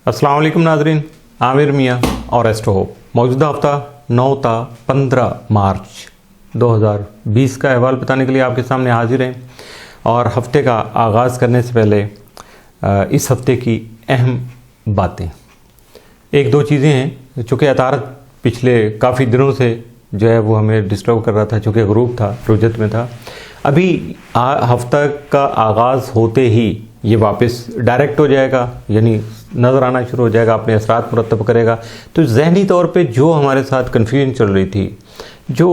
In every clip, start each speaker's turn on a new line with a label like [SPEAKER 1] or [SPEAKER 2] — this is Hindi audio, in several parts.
[SPEAKER 1] अस्सलाम वालेकुम नाजरीन, आमिर मियाँ और एस्ट्रो होप। मौजूदा हफ्ता 9 ता 15 मार्च 2020 का अहवाल बताने के लिए आपके सामने हाजिर हैं। और हफ्ते का आगाज़ करने से पहले इस हफ्ते की अहम बातें, एक दो चीज़ें हैं। चूँकि अतारत पिछले काफ़ी दिनों से जो है वो हमें डिस्टर्ब कर रहा था, चूँकि ग्रुप था, रुजत में था। अभी हफ्ता का आगाज़ होते ही ये वापस डायरेक्ट हो जाएगा, यानी नज़र आना शुरू हो जाएगा, अपने असरात मुरतब करेगा। तो जहनी तौर पे जो हमारे साथ कन्फ्यूजन चल रही थी, जो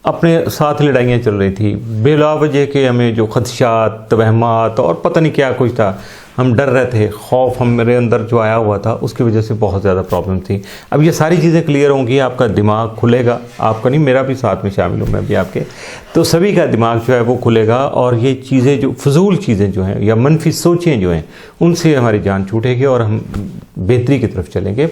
[SPEAKER 1] अपने साथ लड़ाइयाँ चल रही थी, बेलावजह के हमें जो खदशात, तवहमात और पता नहीं क्या कुछ था, हम डर रहे थे, खौफ हम मेरे अंदर जो आया हुआ था उसकी वजह से बहुत ज़्यादा प्रॉब्लम थी। अब ये सारी चीज़ें क्लियर होंगी, आपका दिमाग खुलेगा, आपका नहीं, मेरा भी साथ में शामिल हूँ मैं भी आपके, तो सभी का दिमाग जो है वो खुलेगा। और ये चीज़ें जो फजूल चीज़ें जो हैं या मनफी सोचें जो हैं उनसे हमारी जान छूटेगी और हम बेहतरी की तरफ चलेंगे।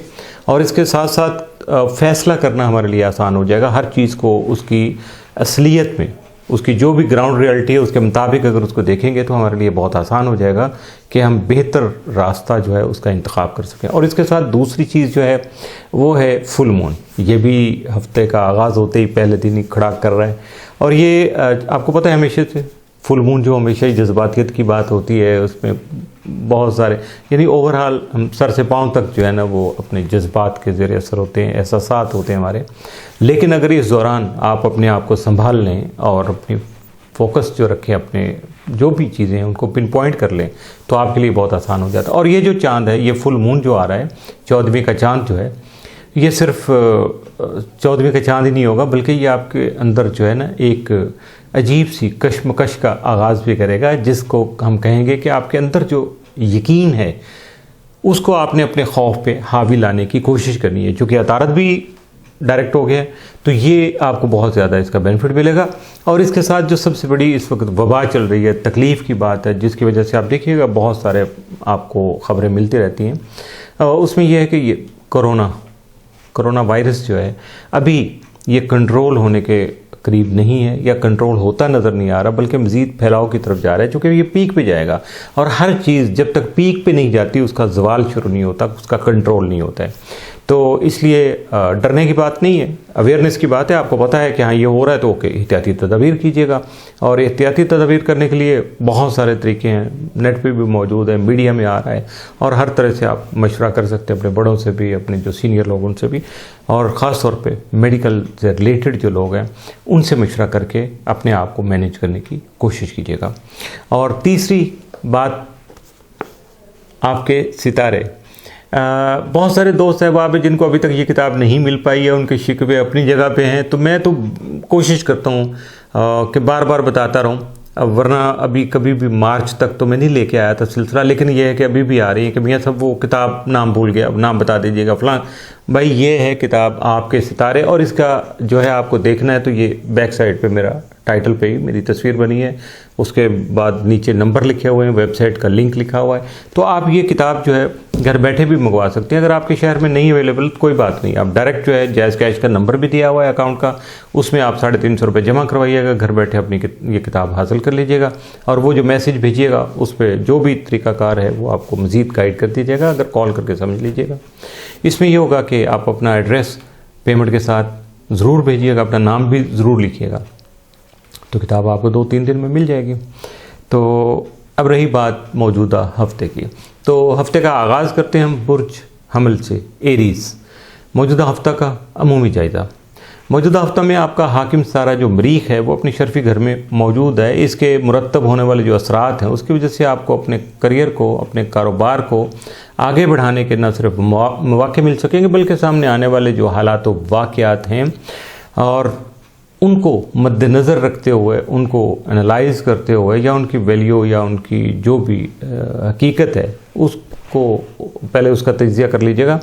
[SPEAKER 1] और इसके साथ साथ फ़ैसला करना हमारे लिए आसान हो जाएगा। हर चीज़ को उसकी असलियत में, उसकी जो भी ग्राउंड रियलिटी है उसके मुताबिक अगर उसको देखेंगे तो हमारे लिए बहुत आसान हो जाएगा कि हम बेहतर रास्ता जो है उसका इंतखाब कर सकें। और इसके साथ दूसरी चीज़ जो है वो है फुल मून। ये भी हफ्ते का आगाज़ होते ही पहले दिन ही खड़ा कर रहा है। और ये आपको पता है हमेशा से फुल मून जो हमेशा ही जज्बातियत की बात होती है, उसमें बहुत सारे, यानी ओवरऑल हम सर से पाँव तक जो है ना वो अपने जज्बात के ज़रिए असर होते हैं, एहसासात होते हैं हमारे। लेकिन अगर इस दौरान आप अपने आप को संभाल लें और अपनी फोकस जो रखें, अपने जो भी चीज़ें हैं उनको पिन पॉइंट कर लें तो आपके लिए बहुत आसान हो जाता है। और ये जो चाँद है, ये फुल मून जो आ रहा है, 14वीं का चाँद जो है, ये सिर्फ 14वीं का चाँद ही नहीं होगा, बल्कि ये आपके अंदर जो है ना एक अजीब सी कश्मकश का आगाज़ भी करेगा, जिसको हम कहेंगे कि आपके अंदर जो यकीन है उसको आपने अपने खौफ पे हावी लाने की कोशिश करनी है। चूँकि अतारत भी डायरेक्ट हो गया तो ये आपको बहुत ज़्यादा इसका बेनिफिट मिलेगा। और इसके साथ जो सबसे बड़ी इस वक्त वबा चल रही है, तकलीफ़ की बात है, जिसकी वजह से आप देखिएगा बहुत सारे आपको ख़बरें मिलती रहती हैं, उसमें यह है कि ये कोरोना वायरस जो है अभी ये कंट्रोल होने के करीब नहीं है, या कंट्रोल होता नज़र नहीं आ रहा, बल्कि मज़ीद फैलाव की तरफ जा रहा है। चूँकि ये पीक पे जाएगा और हर चीज़ जब तक पीक पे नहीं जाती उसका ज़वाल शुरू नहीं होता, उसका कंट्रोल नहीं होता है। तो इसलिए डरने की बात नहीं है, अवेयरनेस की बात है। आपको पता है कि हाँ ये हो रहा है तो ओके, एहतियाती तदबीर कीजिएगा। और एहतियाती तदबीर करने के लिए बहुत सारे तरीके हैं, नेट पे भी मौजूद है, मीडिया में आ रहा है, और हर तरह से आप मशवरा कर सकते हैं अपने बड़ों से भी, अपने जो सीनियर लोग उनसे भी, और ख़ास तौर पे मेडिकल से रिलेटेड जो लोग हैं उनसे मशवरा करके अपने आप को मैनेज करने की कोशिश कीजिएगा। और तीसरी बात, आपके सितारे। बहुत सारे दोस्त अहबाब हैं जिनको अभी तक ये किताब नहीं मिल पाई है, उनके शिकवे अपनी जगह पे हैं। तो मैं तो कोशिश करता हूँ कि बार बार बताता रहूँ, वरना अभी कभी भी मार्च तक तो मैं नहीं लेके आया था सिलसिला। लेकिन ये है कि अभी भी आ रही है कि भैया सब वो किताब नाम भूल गया, अब नाम बता दीजिएगा फलां भाई। ये है किताब आपके सितारे, और इसका जो है आपको देखना है तो ये बैक साइड पे मेरा टाइटल पे ही मेरी तस्वीर बनी है, उसके बाद नीचे नंबर लिखे हुए हैं, वेबसाइट का लिंक लिखा हुआ है। तो आप ये किताब जो है घर बैठे भी मंगवा सकते हैं। अगर आपके शहर में नहीं अवेलेबल तो कोई बात नहीं, आप डायरेक्ट जो है जायज़ कैश का नंबर भी दिया हुआ है अकाउंट का, उसमें आप 350 रुपये जमा करवाइएगा, घर बैठे अपनी ये किताब हासिल कर लीजिएगा। और वो जो मैसेज भेजिएगा उस पर जो भी तरीकाकार है वो आपको मज़ीद गाइड कर दीजिएगा, अगर कॉल करके समझ लीजिएगा। इसमें ये होगा कि आप अपना एड्रेस पेमेंट के साथ ज़रूर भेजिएगा, अपना नाम भी ज़रूर लिखिएगा, तो किताब आपको 2-3 दिन में मिल जाएगी। तो अब रही बात मौजूदा हफ्ते की, तो हफ्ते का आगाज़ करते हैं हम बुर्ज हमल से, एरीज़। मौजूदा हफ्ता का अमूमी जायज़ा। मौजूदा हफ्ता में आपका हाकिम सारा जो मरीख है वो अपनी शर्फी घर में मौजूद है। इसके मुरतब होने वाले जो असरात हैं उसकी वजह से आपको अपने करियर को, अपने कारोबार को आगे बढ़ाने के न सिर्फ मौके मिल सकेंगे, बल्कि सामने आने वाले जो हालात व वाक़यात हैं और उनको मद्देनज़र रखते हुए, उनको एनालाइज़ करते हुए, या उनकी वैल्यू या उनकी जो भी हकीकत है उसको पहले उसका तज्ज़िया कर लीजिएगा।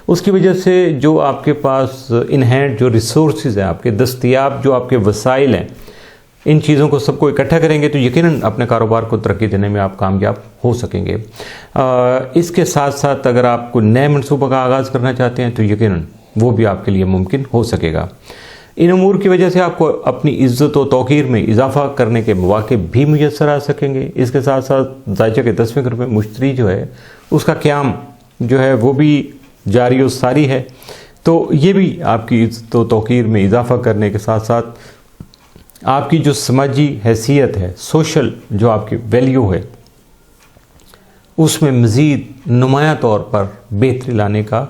[SPEAKER 1] उसकी वजह से जो आपके पास इन हैंड जो रिसोर्सेज हैं, आपके दस्तयाब जो आपके वसाइल हैं, इन चीज़ों को सबको इकट्ठा करेंगे तो यकीनन अपने कारोबार को तरक्की देने में आप कामयाब हो सकेंगे। इसके साथ साथ अगर आप कोई नए मनसूबा का आगाज़ करना चाहते हैं तो यकीनन वो भी आपके लिए मुमकिन हो सकेगा। इन अमूर की वजह से आपको अपनी इज़्ज़त व तौक़ीर में इजाफ़ा करने के मौके भी मुयस्सर आ सकेंगे। इसके साथ साथ ज़ायचे के 10वें घर में मुश्तरी जो है उसका क़याम जो है वो भी जारी और सारी है। तो ये भी आपकी इज़्ज़त व तौक़ीर में इजाफ़ा करने के साथ साथ आपकी जो समाजी हैसियत है, सोशल जो आपकी वैल्यू है, उसमें मज़ीद नुमायाँ तौर पर बेहतरी लाने का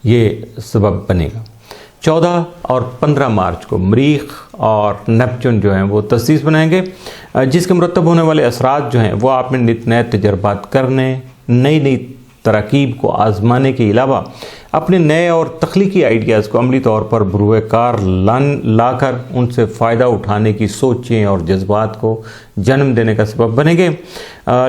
[SPEAKER 1] ये सबब बनेगा। 14 और 15 मार्च को मरीख और नेपच्यून जो हैं वो तस्दीस बनाएंगे, जिसके मुरतब होने वाले असरात जो हैं वो आप में नित नए तजर्बात करने, नई नई तरकीब को आज़माने के अलावा अपने नए और तख्लीकी आइडियाज़ को अमली तौर पर बरूए कार लाकर उनसे फ़ायदा उठाने की सोचें और जज्बात को जन्म देने का सबब बनेंगे।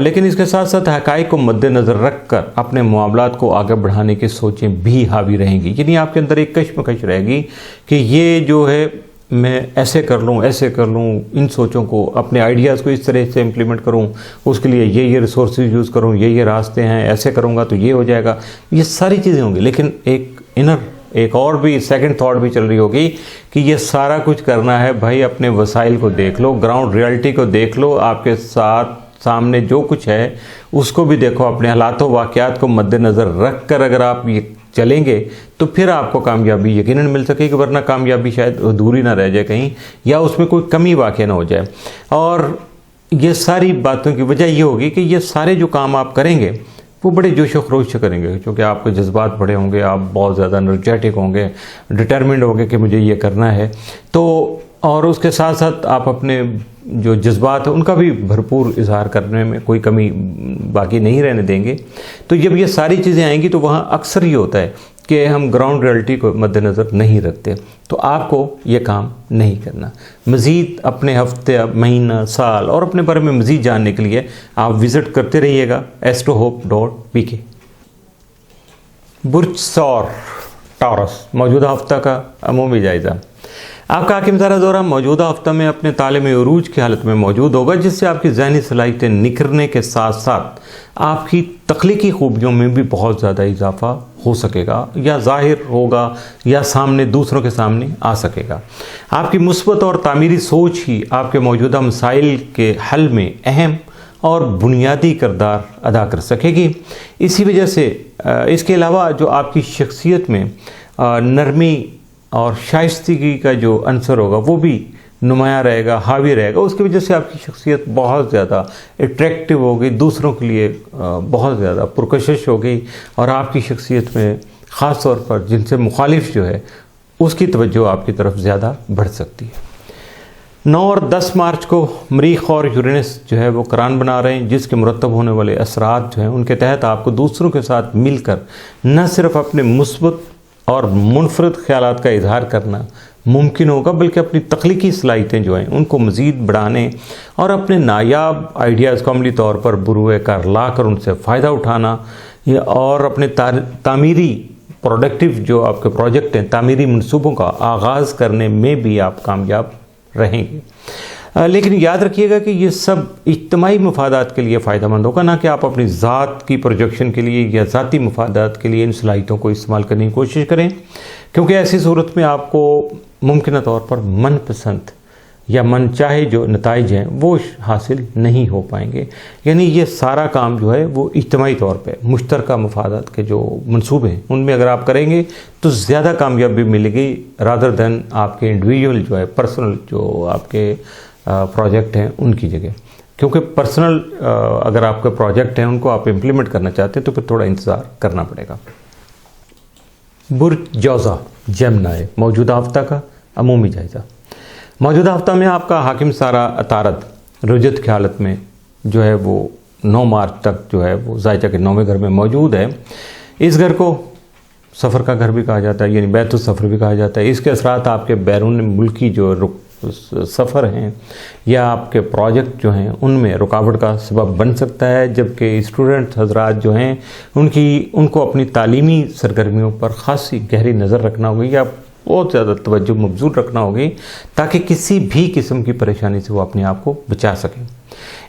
[SPEAKER 1] लेकिन इसके साथ साथ हक़ाइक़ को मद्देनज़र रख कर अपने मामलात को आगे बढ़ाने की सोचें भी हावी रहेंगी। यानी आपके अंदर एक कश्मकश रहेगी कि ये जो है मैं ऐसे कर लूँ, ऐसे कर लूँ, इन सोचों को, अपने आइडियाज़ को इस तरह से इम्प्लीमेंट करूँ, उसके लिए ये रिसोर्सेज यूज़ करूँ, ये रास्ते हैं, ऐसे करूँगा तो ये हो जाएगा, ये सारी चीज़ें होंगी। लेकिन एक और भी सेकंड थॉट भी चल रही होगी कि ये सारा कुछ करना है भाई, अपने वसाइल को देख लो, ग्राउंड रियलिटी को देख लो, आपके सामने जो कुछ है उसको भी देखो, अपने हालातों वाक़यात को मद्देनज़र रख कर अगर आप ये चलेंगे तो फिर आपको कामयाबी यकीनन मिल सकेगी, वरना कामयाबी शायद अधूरी ना रह जाए कहीं, या उसमें कोई कमी वाक़ ना हो जाए। और ये सारी बातों की वजह ये होगी कि ये सारे जो काम आप करेंगे वो बड़े जोश व खरोश से करेंगे, क्योंकि आपके जज्बात बड़े होंगे, आप बहुत ज़्यादा एनर्जेटिक होंगे, डिटरमिन्ड होंगे कि मुझे ये करना है। तो और उसके साथ साथ आप अपने जो जज्बात है उनका भी भरपूर इजहार करने में कोई कमी बाकी नहीं रहने देंगे। तो जब ये सारी चीज़ें आएंगी तो वहाँ अक्सर ये होता है कि हम ग्राउंड रियलिटी को मद्देनज़र नहीं रखते, तो आपको ये काम नहीं करना। मज़ीद अपने हफ्ते, महीना, साल और अपने बारे में मज़ीद जानने के लिए आप विज़िट करते रहिएगा astrohope.pk। बुर्ज सौर टॉरस मौजूदा हफ्ता का अमूमी जायज़ा। आपका हाकिम ज़ारा दौरा मौजूदा हफ्ता में अपने तालीमी उरूज की हालत में मौजूद होगा, जिससे आपकी ज़हनी सलाहियतें निखरने के साथ साथ आपकी तख्लीकी खूबियों में भी बहुत ज़्यादा इजाफा हो सकेगा, या ज़ाहिर होगा या सामने दूसरों के सामने आ सकेगा। आपकी मुस्बत और तामीरी सोच ही आपके मौजूदा मसाइल के हल में अहम और बुनियादी किरदार अदा कर सकेगी। इसी वजह से इसके अलावा जो आपकी शख्सियत में नरमी और शाइस्तगी का जो अंसर होगा वो भी नुमाया रहेगा, हावी रहेगा। उसकी वजह से आपकी शख्सियत बहुत ज़्यादा अट्रैक्टिव होगी, दूसरों के लिए बहुत ज़्यादा पुरकशिश होगी, और आपकी शख्सियत में ख़ास तौर पर जिनसे मुखालिफ जो है उसकी तवज्जो आपकी तरफ ज़्यादा बढ़ सकती है। 9 और 10 मार्च को मरीख और यूरेनस जो है वो करान बना रहे हैं, जिसके मुरतब होने वाले असरात जो हैं उनके तहत आपको दूसरों के साथ मिलकर न सिर्फ अपने मुस्बत और मुनफरद ख्यालात का इजहार करना मुमकिन होगा, बल्कि अपनी तख्लीकी सलाहियतें जो हैं उनको मज़ीद बढ़ाने और अपने नायाब आइडियाज़ को अमली तौर पर बुरूए कार ला कर उनसे फ़ायदा उठाना, और अपने तामीरी प्रोडक्टिव जो आपके प्रोजेक्ट हैं, तामीरी मनसूबों का आगाज़ करने में भी आप कामयाब रहेंगे। लेकिन याद रखिएगा कि ये सब इज्तिमाई मफादात के लिए फ़ायदेमंद होगा, ना कि आप अपनी ज़ात की प्रोजेक्शन के लिए या ज़ाती मफादात के लिए इन सलाहियतों को इस्तेमाल करने की कोशिश करें, क्योंकि ऐसी सूरत में आपको मुमकिन तौर पर मनपसंद या मनचाहे जो नताइज हैं वो हासिल नहीं हो पाएंगे। यानी ये सारा काम जो है वो इज्तिमाई तौर पे मुश्तरका मफादात के जो मंसूबे हैं उनमें अगर आप करेंगे तो ज़्यादा कामयाबी मिलेगी, रादर दैन आपके इंडिविजुअल जो है पर्सनल जो आपके प्रोजेक्ट हैं उनकी जगह। क्योंकि पर्सनल अगर आपके प्रोजेक्ट हैं उनको आप इम्प्लीमेंट करना चाहते हैं तो फिर थोड़ा इंतज़ार करना पड़ेगा। बुर्ज जौज़ा जेमिनी मौजूदा हफ्ता का अमूमी जायज़ा। मौजूदा हफ्ता में आपका हाकिम सारा अतारद रुजत की हालत में जो है वो 9 मार्च तक जो है वो ज़ायजा के 9वें घर में मौजूद है। इस घर को सफ़र का घर भी कहा जाता है, यानी बैतुल सफ़र भी कहा जाता है। इसके असरात आपके बैरून मुल्की जो सफ़र हैं या आपके प्रोजेक्ट जो हैं उनमें रुकावट का सबब बन सकता है, जबकि स्टूडेंट हजरात जो हैं उनको अपनी तालीमी सरगर्मियों पर ख़ासी गहरी नज़र रखना होगी या बहुत ज़्यादा तवज्जो मबजूल रखना होगी, ताकि किसी भी किस्म की परेशानी से वो अपने आप को बचा सकें।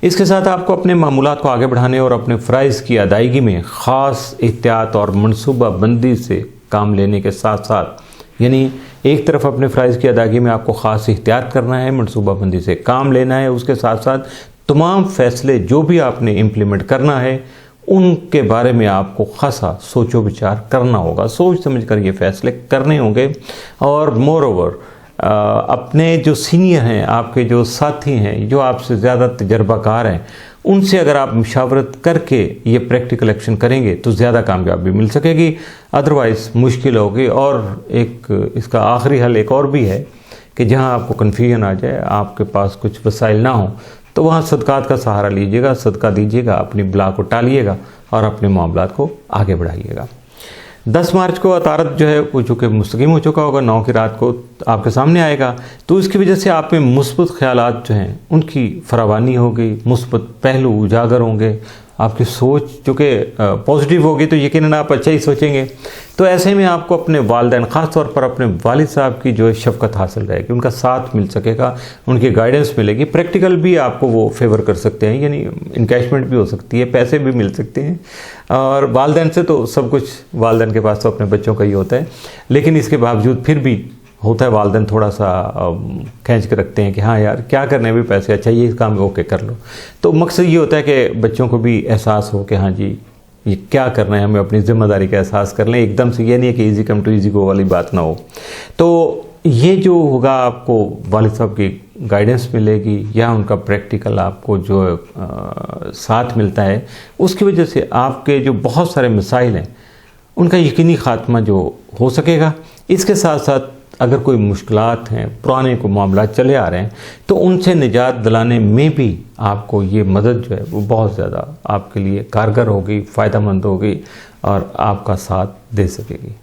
[SPEAKER 1] इसके साथ आपको अपने मामूलात को आगे बढ़ाने और अपने फ़राइज़ की अदायगी में ख़ास एहतियात और मनसूबा बंदी से काम लेने के साथ साथ, यानी एक तरफ अपने फ़राइज़ की अदायगी में आपको ख़ास एहतियात करना है, मनसूबा बंदी से काम लेना है, उसके साथ साथ तमाम फ़ैसले जो भी आपने इम्प्लीमेंट करना है उनके बारे में आपको खासा सोचो विचार करना होगा, सोच समझ कर ये फैसले करने होंगे। और मोर ओवर अपने जो सीनियर हैं, आपके जो साथी हैं, जो आपसे ज़्यादा तजर्बाकार हैं, उनसे अगर आप मुशावरत करके ये प्रैक्टिकल एक्शन करेंगे तो ज़्यादा कामयाबी मिल सकेगी, अदरवाइज़ मुश्किल होगी। और एक इसका आखिरी हल एक और भी है कि जहां आपको कन्फ्यूजन आ जाए, आपके पास कुछ वसाइल ना हो, तो वहाँ सदक़ात का सहारा लीजिएगा, सदका दीजिएगा, अपनी बला को टालिएगा और अपने मामलात को आगे बढ़ाइएगा। 10 मार्च को अतारत जो है वो चूँकि मुस्तकीम हो चुका होगा, 9 की रात को आपके सामने आएगा, तो इसकी वजह से आप में मुस्बत ख्यालात जो हैं उनकी फरावानी होगी, मुस्बत पहलू उजागर होंगे, आपकी सोच चूँकि पॉजिटिव होगी तो यकीनन आप अच्छा ही सोचेंगे। तो ऐसे में आपको अपने वालिदैन, ख़ास तौर पर अपने वालिद साहब की जो है शफ़क़त हासिल रहेगी, उनका साथ मिल सकेगा, उनकी गाइडेंस मिलेगी। प्रैक्टिकल भी आपको वो फेवर कर सकते हैं, यानी इनकैशमेंट भी हो सकती है, पैसे भी मिल सकते हैं। और वालिदैन से तो सब कुछ, वालिदैन के पास तो अपने बच्चों का ही होता है, लेकिन इसके बावजूद फिर भी होता है वालिदैन थोड़ा सा खींच के रखते हैं कि हाँ यार क्या करने भी पैसे, अच्छा ये काम ओके कर लो। तो मकसद ये होता है कि बच्चों को भी एहसास हो कि हाँ जी ये क्या करना है, हमें अपनी ज़िम्मेदारी का एहसास कर लें। एकदम से ये नहीं है कि easy come to easy go वाली बात ना हो। तो ये जो होगा, आपको वालिद साहब की गाइडेंस मिलेगी या उनका प्रैक्टिकल आपको जो साथ मिलता है, उसकी वजह से आपके जो बहुत सारे मसाइल हैं उनका यकीनी ख़ात्मा जो हो सकेगा। इसके साथ साथ अगर कोई मुश्किलात हैं, पुराने को मामला चले आ रहे हैं, तो उनसे निजात दिलाने में भी आपको ये मदद जो है वो बहुत ज़्यादा आपके लिए कारगर होगी, फ़ायदेमंद होगी और आपका साथ दे सकेगी।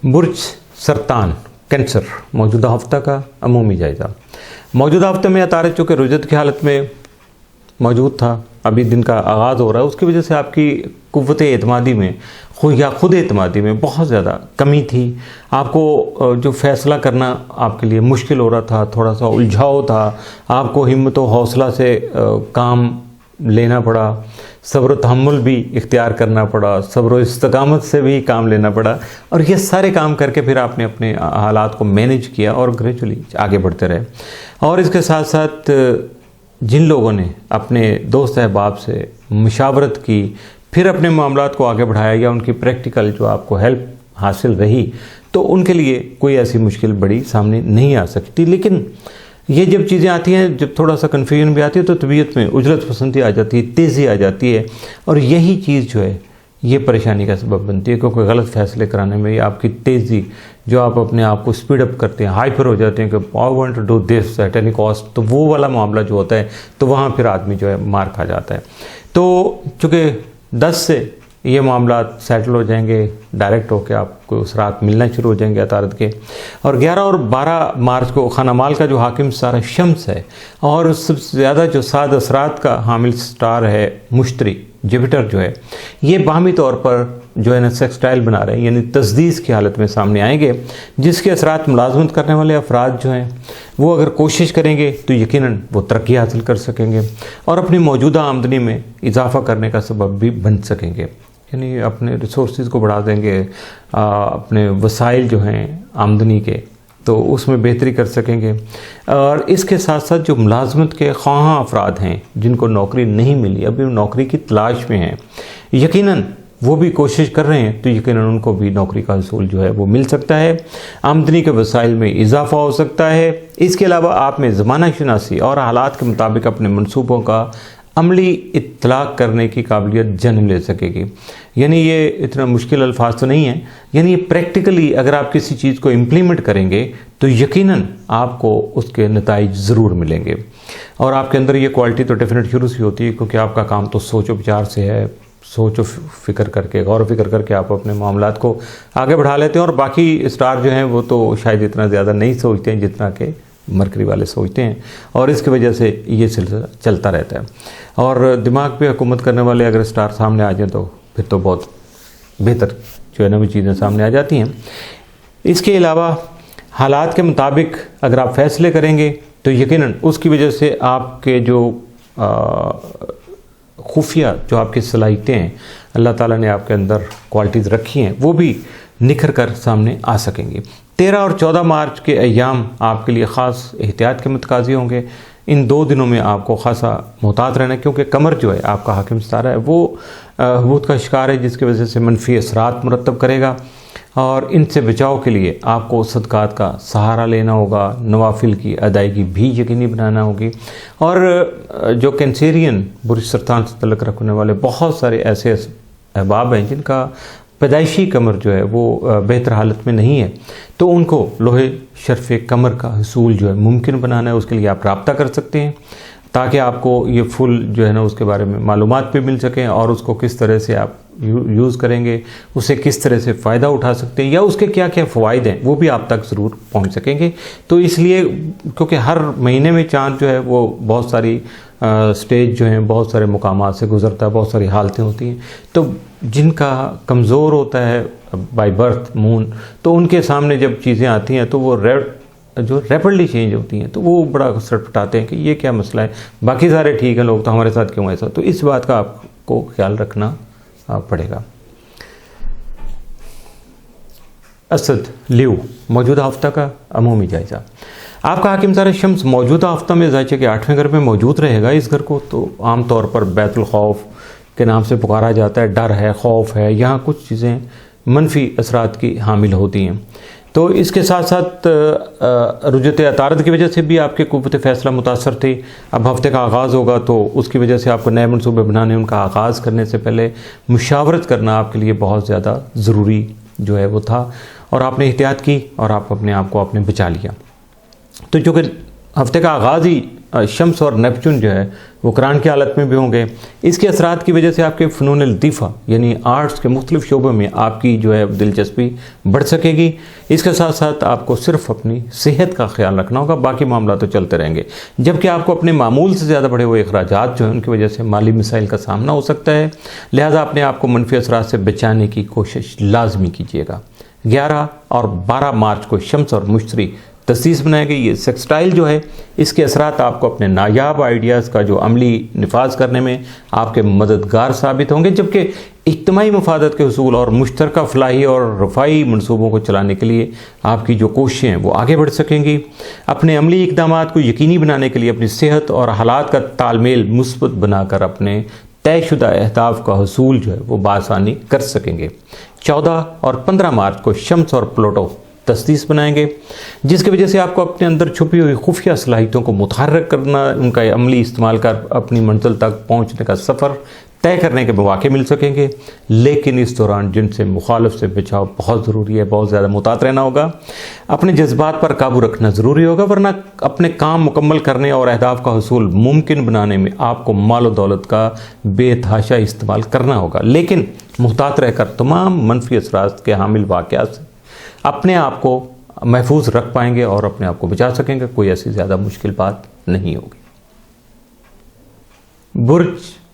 [SPEAKER 1] बुर्ज सरतान कैंसर, मौजूदा हफ्ता का अमूमी जायज़ा। मौजूदा हफ्ते में अतारत चूँकि रुजत की हालत में मौजूद था, अभी दिन का आगाज़ हो रहा है, उसकी वजह से आपकी कुव्वत एतमादी में या खुद एतमादी में बहुत ज़्यादा कमी थी। आपको जो फ़ैसला करना आपके लिए मुश्किल हो रहा था, थोड़ा सा उलझाव था, आपको हिम्मत और हौसला से काम लेना पड़ा, सब्र तहम्मुल भी इख्तियार करना पड़ा, सब्र और इस्तकामत से भी काम लेना पड़ा, और ये सारे काम करके फिर आपने अपने हालात को मैनेज किया और ग्रेजुअली आगे बढ़ते रहे। और इसके साथ साथ जिन लोगों ने अपने दोस्त अहबाब से मुशावरत की, फिर अपने मामलात को आगे बढ़ाया या उनकी प्रैक्टिकल जो आपको हेल्प हासिल रही, तो उनके लिए कोई ऐसी मुश्किल बड़ी सामने नहीं आ सकती। लेकिन ये जब चीज़ें आती हैं, जब थोड़ा सा कन्फ्यूजन भी आती है, तो तबीयत में उजलत पसंदी आ जाती है, तेज़ी आ जाती है, और यही चीज़ जो है ये परेशानी का सबब बनती है। क्योंकि गलत फैसले कराने में आपकी तेज़ी, जो आप अपने आप को स्पीड अप करते हैं, हाइपर हो जाते हैं कि I want to do this at any cost, तो वो वाला मामला जो होता है, तो वहाँ फिर आदमी जो है मार खा जाता है। तो चूँकि 10 से ये मामला सेटल हो जाएंगे, डायरेक्ट होकर आपको उस रात मिलना शुरू हो जाएंगे अतारत के। और 11 और 12 मार्च को खानामाल का जो हाकिम सारा शम्स है, और सबसे ज़्यादा जो साद असरात का हामिल स्टार है मुश्तरी जुपिटर जो है, ये बाहमी तौर पर जो है ना सेक्सटाइल बना रहे हैं, यानी तजदीस की हालत में सामने आएंगे, जिसके असरात मुलाजमत करने वाले अफराद जो हैं वो अगर कोशिश करेंगे तो यकीनन वो तरक्की हासिल कर सकेंगे और अपनी मौजूदा आमदनी में इजाफा करने का सबब भी बन सकेंगे, यानी अपने रिसोर्सेज को बढ़ा देंगे, अपने वसाइल जो हैं आमदनी के, तो उसमें बेहतरी कर सकेंगे। और इसके साथ साथ जो मुलाजमत के ख्वाह अफराद हैं जिनको नौकरी नहीं मिली, अभी नौकरी की तलाश में हैं, यकीनन वो भी कोशिश कर रहे हैं, तो यकीनन उनको भी नौकरी का हसूल जो है वो मिल सकता है, आमदनी के वसाइल में इजाफा हो सकता है। इसके अलावा आप में ज़माना शनासी और हालात के मुताबिक अपने मनसूबों का अमली इत्तलाक करने की काबिलियत जन्म ले सकेगी। यानी ये इतना मुश्किल अल्फाज तो नहीं है, यानी ये प्रैक्टिकली अगर आप किसी चीज़ को इम्प्लीमेंट करेंगे तो यकीनन आपको उसके नताइज ज़रूर मिलेंगे। और आपके अंदर ये क्वालिटी तो डेफिनेट शुरू से होती है, क्योंकि आपका काम तो सोचो विचार से है, सोचो फिक्र करके, गौर फिक्र करके आप अपने मामलात को आगे बढ़ा लेते हैं। और बाकी स्टार जो हैं वो तो शायद इतना ज़्यादा नहीं सोचते हैं जितना कि मरकरी वाले सोचते हैं, और इसकी वजह से ये सिलसिला चलता रहता है। और दिमाग पे हुकूमत करने वाले अगर स्टार सामने आ जाए तो फिर तो बहुत बेहतर जो है ना वो चीज़ें सामने आ जाती हैं। इसके अलावा हालात के मुताबिक अगर आप फैसले करेंगे तो यकीनन उसकी वजह से आपके जो खुफिया जो आपकी सलाहियतें हैं, अल्लाह ताला ने आपके अंदर क्वालिटीज़ रखी हैं, वो भी निखर कर सामने आ सकेंगी। 13 और 14 मार्च के अय्याम आपके लिए ख़ास एहतियात के मुतकाज़ी होंगे। इन 2 दिनों में आपको खासा मुहतात रहना है, क्योंकि कमर जो है आपका हाकिम सितारा है वो हबूत का शिकार है, जिसकी वजह से मनफी असरात मुरतब करेगा। और इनसे बचाव के लिए आपको सदक़ात का सहारा लेना होगा, नवाफिल की अदायगी भी यकीनी बनाना होगी। और जो कैंसेरियन बुरी सरतान से तल्लुक़ रखने वाले बहुत सारे ऐसे अहबाब हैं जिनका पैदाइशी कमर जो है वो बेहतर हालत में नहीं है, तो उनको लोहे शर्फ़ कमर का हसूल जो है मुमकिन बनाना है। उसके लिए आप रब्ता कर सकते हैं ताकि आपको ये फुल जो है ना उसके बारे में मालूमात भी मिल सकें, और उसको किस तरह से आप यूज़ करेंगे, उसे किस तरह से फ़ायदा उठा सकते हैं, या उसके क्या क्या फ़वाइद हैं वो भी आप तक ज़रूर पहुंच सकेंगे। तो इसलिए क्योंकि हर महीने में चाँद जो है वो बहुत सारी स्टेज जो हैं, बहुत सारे मुकामात से गुज़रता है, बहुत सारी हालतें होती हैं, तो जिनका कमज़ोर होता है बाय बर्थ मून, तो उनके सामने जब चीज़ें आती हैं तो वो रैपिडली चेंज होती हैं, तो वो बड़ा सटपटाते हैं कि ये क्या मसला है, बाकी सारे ठीक हैं लोग, तो हमारे साथ क्यों ऐसा। तो इस बात का आपको ख्याल रखना पड़ेगा। असद लियो मौजूदा हफ्ता का अमूमी जायज़ा। आपका हाकिम सितारा शम्स मौजूदा हफ्ता में ज़ाहिर के 8वें घर में मौजूद रहेगा। इस घर को तो आमतौर पर बैतुल खौफ के नाम से पुकारा जाता है, डर है, खौफ है, यहाँ कुछ चीज़ें मनफी असरात की हामिल होती हैं। तो इसके साथ साथ रुजत अतारद की वजह से भी आपके कुव्वत फ़ैसला मुतासर थी। अब हफ्ते का आगाज़ होगा तो उसकी वजह से आपको नए मनसूबे बनाने, उनका आगाज़ करने से पहले मुशावरत करना आपके लिए बहुत ज़्यादा ज़रूरी जो है वो था, और आपने एहतियात की और आप अपने आप को आपने बचा लिया। तो चूँकि हफ्ते का आगाज़ ही शम्स और नेपच्यून जो है वो कुरान की हालत में भी होंगे, इसके असरात की वजह से आपके फ़नून लतीफ़ा यानी आर्ट्स के मुख्तलिफ़ शोबों में आपकी जो है दिलचस्पी बढ़ सकेगी। इसके साथ साथ आपको सिर्फ अपनी सेहत का ख्याल रखना होगा, बाकी मामला तो चलते रहेंगे। जबकि आपको अपने मामूल से ज़्यादा बढ़े हुए अखराजात जो हैं उनकी वजह से माली मसाइल का सामना हो सकता है, लिहाजा अपने आप को मनफी असरात से बचाने की कोशिश लाजमी कीजिएगा। 11 और 12 मार्च को शम्स और मुश्तरी तसीस बनाई गई। ये सेक्सटाइल जो है इसके असरात आपको अपने नायाब आइडियाज़ का जो अमली नफाज करने में आपके मददगार साबित होंगे, जबकि इज्तिमाई मफादत के हसूल और मुश्तरका फलाही और रफ़ाई मनसूबों को चलाने के लिए आपकी जो कोशिशें हैं वो आगे बढ़ सकेंगी। अपने अमली इक़दामात को यकीनी बनाने के लिए अपनी सेहत और हालात का तालमेल मुस्बत बनाकर अपने तयशुदा अहदाफ का हसूल जो है वो बासानी कर सकेंगे। 14 और 15 मार्च को शम्स और प्लूटो तस्दीस बनाएंगे, जिसकी वजह से आपको अपने अंदर छुपी हुई खुफिया सलाहियतों को मुतहर्रिक करना, उनका अमली इस्तेमाल कर अपनी मंजिल तक पहुंचने का सफ़र तय करने के मौके मिल सकेंगे। लेकिन इस दौरान जिनसे मुखालिफ से बचाव बहुत ज़रूरी है, बहुत ज़्यादा मुहतात रहना होगा, अपने जज्बात पर काबू रखना ज़रूरी होगा, वरना अपने काम मुकम्मल करने और अहदाफ का हसूल मुमकिन बनाने में आपको माल और दौलत का बेतहाशा इस्तेमाल करना होगा। लेकिन मुहतात रहकर तमाम मनफी असरात के हामिल वाक़यात से अपने आप को महफूज रख पाएंगे और अपने आप को बचा सकेंगे। कोई ऐसी ज़्यादा मुश्किल बात नहीं होगी। बुर्ज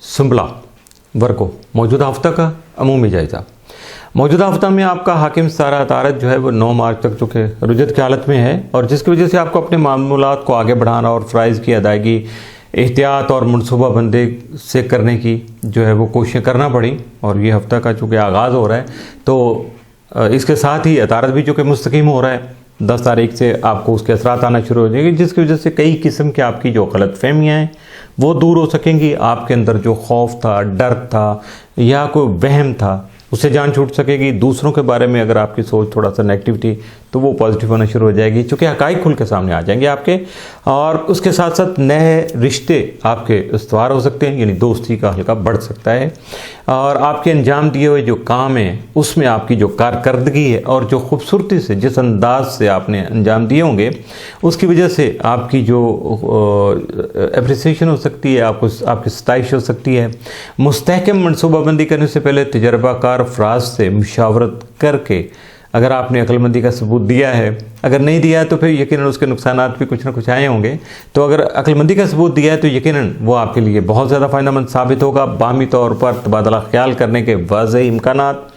[SPEAKER 1] सुंबला वर्गो मौजूदा हफ्ता का अमूमी जायज़ा। मौजूदा हफ्ता में आपका हाकिम सितारा अतारद जो है वो 9 मार्च तक चुके रुजत की हालत में है, और जिसकी वजह से आपको अपने मामूलात को आगे बढ़ाना और फ़राइज़ की अदायगी एहतियात और मनसूबा बंदी से करने की जो है वो कोशिशें करना पड़ी। और ये हफ्ता का चूँकि आगाज़ हो रहा है तो इसके साथ ही अतारद भी चूँकि मुस्तकीम हो रहा है, 10 तारीख से आपको उसके असरात आना शुरू हो जाएंगे, जिसकी वजह से कई किस्म की आपकी जो गलत फहमियाँ हैं वो दूर हो सकेंगी। आपके अंदर जो खौफ था, डर था या कोई वहम था उससे जान छूट सकेगी। दूसरों के बारे में अगर आपकी सोच थोड़ा सा नेगेटिव थी तो वो पॉजिटिव होना शुरू हो जाएगी, चूँकि हक़ाइक़ खुल के सामने आ जाएंगे आपके। और उसके साथ साथ नए रिश्ते आपके इस्तवार हो सकते हैं, यानी दोस्ती का हल्का बढ़ सकता है। और आपके अंजाम दिए हुए जो काम है उसमें आपकी जो कारकर्दगी है और जो खूबसूरती से जिस अंदाज से आपने अंजाम दिए होंगे उसकी वजह से आपकी जो एप्रिसिएशन हो सकती है, आपको आपकी सताइश हो सकती है। मुस्तहकम मनसूबाबंदी करने से पहले तजर्बाकार अफराद से मुशावरत करके अगर आपने अक्लमंदी का सबूत दिया है, अगर नहीं दिया है तो फिर यकीनन उसके नुकसानात भी कुछ ना कुछ आए होंगे। तो अगर अक्लमंदी का सबूत दिया है तो यकीनन वो आपके लिए बहुत ज़्यादा फ़ायदेमंद साबित होगा। बामी तौर पर तबादला ख्याल करने के वाज़ेह इम्कानात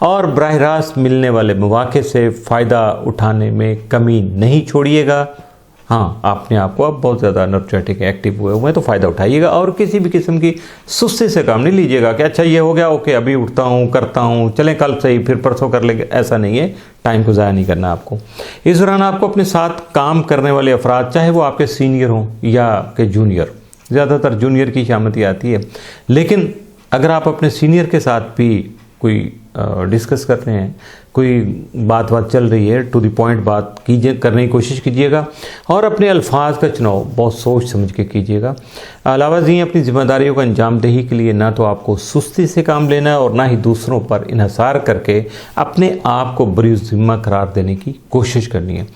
[SPEAKER 1] और बराह रास्त मिलने वाले मौक़े से फ़ायदा उठाने में कमी नहीं छोड़िएगा। हाँ, आपने आपको अब बहुत ज़्यादा एनर्जेटिक एक्टिव हुए हुए हैं, तो फ़ायदा उठाइएगा और किसी भी किस्म की सुस्ती से काम नहीं लीजिएगा कि अच्छा ये हो गया, ओके अभी उठता हूँ करता हूँ, चलें कल से ही फिर परसों कर लेंगे, ऐसा नहीं है। टाइम को ज़ाया नहीं करना आपको। इस दौरान आपको अपने साथ काम करने वाले अफराद, चाहे वो आपके सीनियर हों या के जूनियर, ज़्यादातर जूनियर की शामती आती है, लेकिन अगर आप अपने सीनियर के साथ भी कोई डिस्कस कर रहे हैं, कोई बात चल रही है, टू द पॉइंट बात कीजिए, करने की कोशिश कीजिएगा और अपने अल्फाज का चुनाव बहुत सोच समझ के कीजिएगा। अलावा जी अपनी जिम्मेदारियों का अंजामदही के लिए ना तो आपको सुस्ती से काम लेना है और ना ही दूसरों पर इन्हिसार करके अपने आप को बरी जिम्मा करार देने की कोशिश करनी है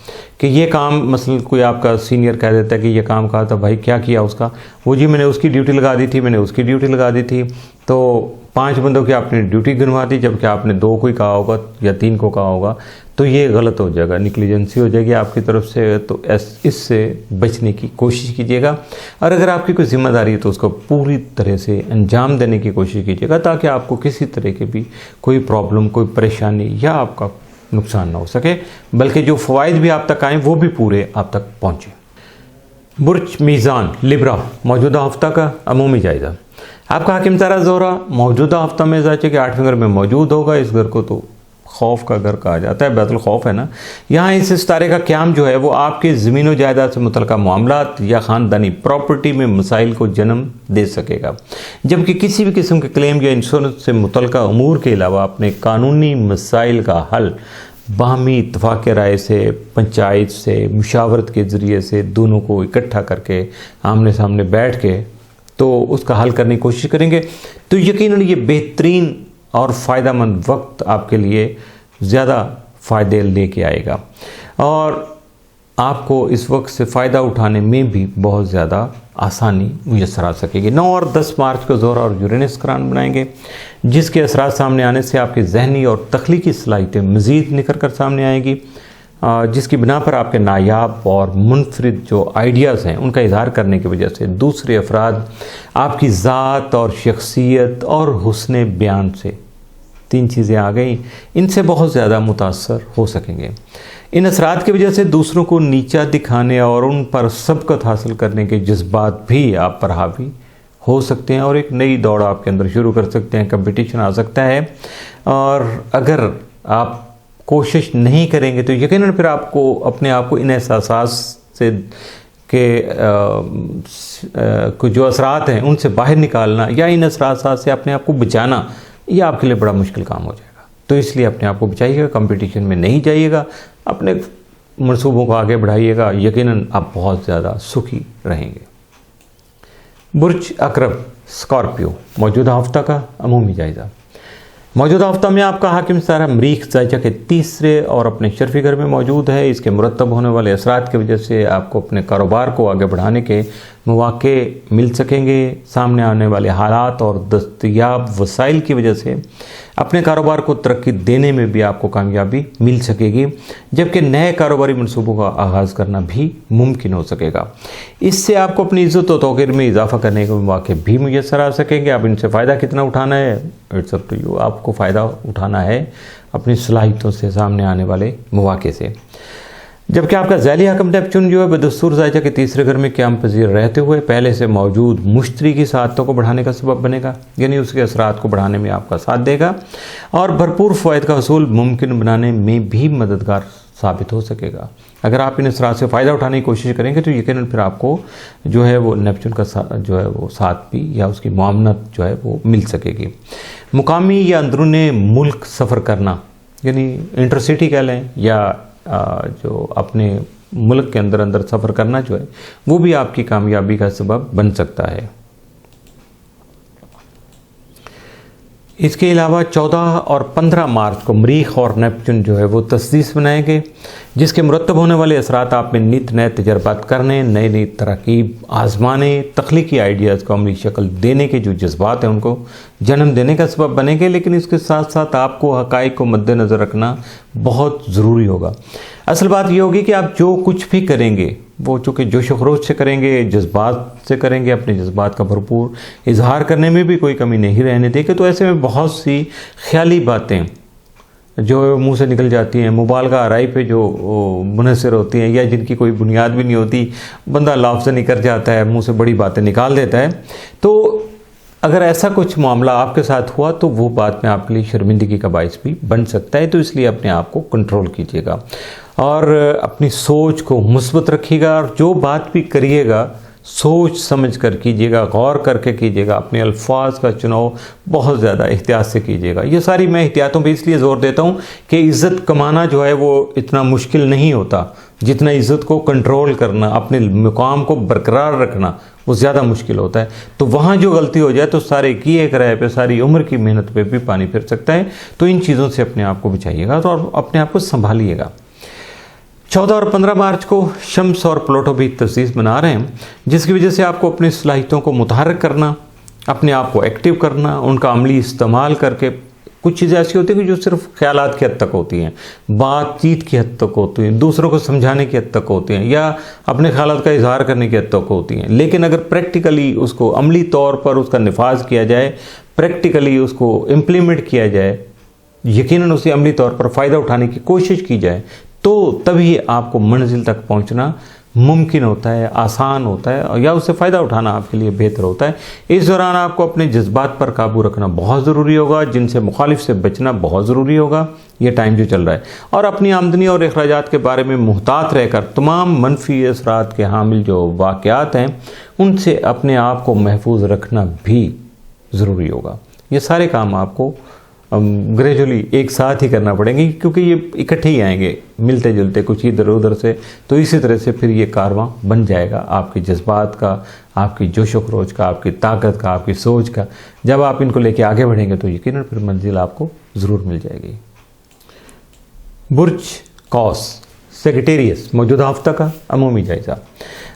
[SPEAKER 1] कि ये काम, मसलन कोई आपका सीनियर कह देता है कि ये काम कहा था, भाई क्या किया उसका, वो जी मैंने उसकी ड्यूटी लगा दी थी, मैंने उसकी ड्यूटी लगा दी थी, तो 5 बंदों की आपने ड्यूटी गिनवा दी जबकि आपने 2 को ही कहा होगा या 3 को कहा होगा, तो ये गलत हो जाएगा, निग्लिजेंसी हो जाएगी आपकी तरफ से। तो इससे बचने की कोशिश कीजिएगा और अगर आपकी कोई जिम्मेदारी है तो उसको पूरी तरह से अंजाम देने की कोशिश कीजिएगा ताकि आपको किसी तरह की भी कोई प्रॉब्लम, कोई परेशानी या आपका नुकसान ना हो सके, बल्कि जो फ़वाइद भी आप तक आएँ वो भी पूरे आप तक पहुँचें। बुर्ज मीज़ान लिब्रा, मौजूदा हफ्ता का अमूमी जायज़ा। आपका हाकिम तारा ज़ोहरा मौजूदा हफ्ता में जैसे कि 8वें घर में मौजूद होगा। इस घर को तो खौफ का घर कहा जाता है, बैतुल खौफ है ना। यहाँ इस सितारे का क़याम जो है वो आपके ज़मीन व जायदाद से मुतल्लिक़ मामलात या ख़ानदानी प्रॉपर्टी में मसाइल को जन्म दे सकेगा, जबकि किसी भी किस्म के क्लेम या इंश्योरेंस से मुतल्लिक़ अमूर के अलावा अपने कानूनी मसाइल का हल बाहमी इत्तफ़ाक़ राय से, पंचायत से, मुशावरत के ज़रिए से दोनों को इकट्ठा करके आमने सामने बैठ के तो उसका हल करने की कोशिश करेंगे, तो यकीनन ये बेहतरीन और फ़ायदेमंद वक्त आपके लिए ज़्यादा फ़ायदे लेके आएगा और आपको इस वक्त से फ़ायदा उठाने में भी बहुत ज़्यादा आसानी मुयस्सर आ सकेगी। 9 और 10 मार्च को ज़ोहरा और यूरेनस करान बनाएंगे, जिसके असरात सामने आने से आपकी जहनी और तख्लीकी सलाहियतें मज़ीद निखर कर सामने आएंगी, जिसकी बिना पर आपके नायाब और मुनफरिद जो आइडियाज़ हैं उनका इजहार करने की वजह से दूसरे अफराद आपकी ज़ात और शख्सियत और हुस्न बयान से, 3 चीज़ें आ गई, इनसे बहुत ज़्यादा मुतासर हो सकेंगे। इन असरात की वजह से दूसरों को नीचा दिखाने और उन पर सबकत हासिल करने के जज्बात भी आप पर हावी हो सकते हैं और एक नई दौड़ आपके अंदर शुरू कर सकते हैं, कंपटीशन आ सकता है। और अगर आप कोशिश नहीं करेंगे तो यकीनन फिर आपको अपने आप को इन एहसास से के जो असरात हैं उनसे बाहर निकालना या इन असरात से अपने आप को बचाना, ये आपके लिए बड़ा मुश्किल काम हो जाएगा। तो इसलिए अपने आप को बचाइएगा, कंपटीशन में नहीं जाइएगा, अपने मंसूबों को आगे बढ़ाइएगा, यकीनन आप बहुत ज़्यादा सुखी रहेंगे। बुर्ज अकरब स्कॉर्पियो, मौजूदा हफ्ता का अमूमी जायज़ा। मौजूदा हफ्ता में आपका हाकिम सितारा मरीख ज़ायजा के 3रे और अपने शर्फी घर में मौजूद है। इसके मुरतब होने वाले असरात की वजह से आपको अपने कारोबार को आगे बढ़ाने के मौके मिल सकेंगे। सामने आने वाले हालात और दस्तयाब वसाइल की वजह से अपने कारोबार को तरक्की देने में भी आपको कामयाबी मिल सकेगी, जबकि नए कारोबारी मनसूबों का आगाज़ करना भी मुमकिन हो सकेगा। इससे आपको अपनी इज़्ज़त और तौक़ीर में इजाफा करने के मौके भी मुयस्सर आ सकेंगे। आप इनसे फ़ायदा कितना उठाना है, इट्स अप टू यू। आपको फ़ायदा उठाना है अपनी सलाहियतों से, सामने आने वाले मौके से। जबकि आपका ज़ैली हाकिम नेपच्यून जो है बदस्तूर ज़ायजा के 3रे घर में क़याम पज़ीर रहते हुए पहले से मौजूद मुश्तरी की सादतों को बढ़ाने का सबब बनेगा, यानी उसके असरात को बढ़ाने में आपका साथ देगा और भरपूर फ़वाइद का हसूल मुमकिन बनाने में भी मददगार साबित हो सकेगा। अगर आप इन असरात से फ़ायदा उठाने की कोशिश करेंगे तो यकीनन फिर आपको जो है वो नेपच्यून का जो है वो साथ भी या उसकी मुआवनत जो है वो मिल सकेगी। मुकामी या अंदरूनी मुल्क सफ़र करना, यानी इंटरसिटी कह लें या जो अपने मुल्क के अंदर सफ़र करना जो है वो भी आपकी कामयाबी का सबब बन सकता है। इसके अलावा 14 और 15 मार्च को मरीख और नेपच्यून जो है वो तस्दीस बनाएंगे, जिसके मुरतब होने वाले असरात आप में नित नए तजर्बात करने, नई नई तरकीब आजमाने, तख्लीकी आइडियाज़ को अमली शक्ल देने के जो जज्बात हैं उनको जन्म देने का सबब बनेंगे। लेकिन इसके साथ साथ आपको हक़ाइक़ को मद्देनज़र रखना बहुत ज़रूरी होगा। असल बात यह होगी कि आप जो कुछ भी करेंगे वो चूँकि जोश खरोश से करेंगे, जज्बात से करेंगे, अपने जज्बात का भरपूर इजहार करने में भी कोई कमी नहीं रहने देंगे। तो ऐसे में बहुत सी ख्याली बातें जो मुंह से निकल जाती हैं, मुबालगा आराई पे जो मुनहसर होती हैं या जिनकी कोई बुनियाद भी नहीं होती, बंदा लाफ्ज़ नहीं कर जाता है, मुंह से बड़ी बातें निकाल देता है। तो अगर ऐसा कुछ मामला आपके साथ हुआ तो वो बाद में आपके लिए शर्मिंदगी का बायस भी बन सकता है। तो इसलिए अपने आप को कंट्रोल कीजिएगा और अपनी सोच को मुस्बत रखिएगा, और जो बात भी करिएगा सोच समझ कर कीजिएगा, गौर करके कीजिएगा, अपने अल्फाज का चुनाव बहुत ज़्यादा एहतियात से कीजिएगा। ये सारी मैं एहतियातों पे इसलिए ज़ोर देता हूँ कि इज़्ज़त कमाना जो है वो इतना मुश्किल नहीं होता जितना इज़्ज़त को कंट्रोल करना, अपने मुकाम को बरकरार रखना वो ज़्यादा मुश्किल होता है। तो वहाँ जो गलती हो जाए तो सारे किए कराए पे, सारी उम्र की मेहनत पे भी पानी फिर सकता है। तो इन चीज़ों से अपने आप को बचाइएगा तो और अपने आप को संभालिएगा। 14 और 15 मार्च को शम्स और प्लूटो भी तस्दीस बना रहे हैं, जिसकी वजह से आपको अपनी सलाहियतों को मुतहर्रिक करना, अपने आप को एक्टिव करना, उनका अमली इस्तेमाल करके कुछ चीज़ें ऐसी होती हैं कि जो सिर्फ ख्यालात की हद तक होती हैं, बातचीत की हद तक होती हैं, दूसरों को समझाने की हद तक होती हैं या अपने ख्यालात का इजहार करने की हद तक होती हैं। लेकिन अगर प्रैक्टिकली उसको अमली तौर पर उसका निफाज किया जाए, प्रैक्टिकली उसको इम्प्लीमेंट किया जाए, यकीनन उसे अमली तौर पर फ़ायदा उठाने की कोशिश की जाए, तो तभी आपको मंजिल तक पहुंचना मुमकिन होता है, आसान होता है, या उससे फ़ायदा उठाना आपके लिए बेहतर होता है। इस दौरान आपको अपने जज्बात पर काबू रखना बहुत ज़रूरी होगा, जिनसे मुखालिफ से बचना बहुत ज़रूरी होगा ये टाइम जो चल रहा है, और अपनी आमदनी और अखराजात के बारे में मुहतात रहकर तमाम मनफी असरात के हामिल जो वाक़यात हैं उनसे अपने आप को महफूज रखना भी ज़रूरी होगा। ये सारे काम आपको ग्रेजुअली एक साथ ही करना पड़ेंगे, क्योंकि ये इकट्ठे ही आएंगे मिलते जुलते कुछ इधर उधर से। तो इसी तरह से फिर ये कारवां बन जाएगा आपके जज्बात का, आपकी जोश व खरोश का, आपकी ताकत का, आपकी सोच का। जब आप इनको लेके आगे बढ़ेंगे तो यकीनन फिर मंजिल आपको ज़रूर मिल जाएगी। बुर्ज कौस सेक्रेटेरियस मौजूदा हफ्ता का अमूमी जायज़ा।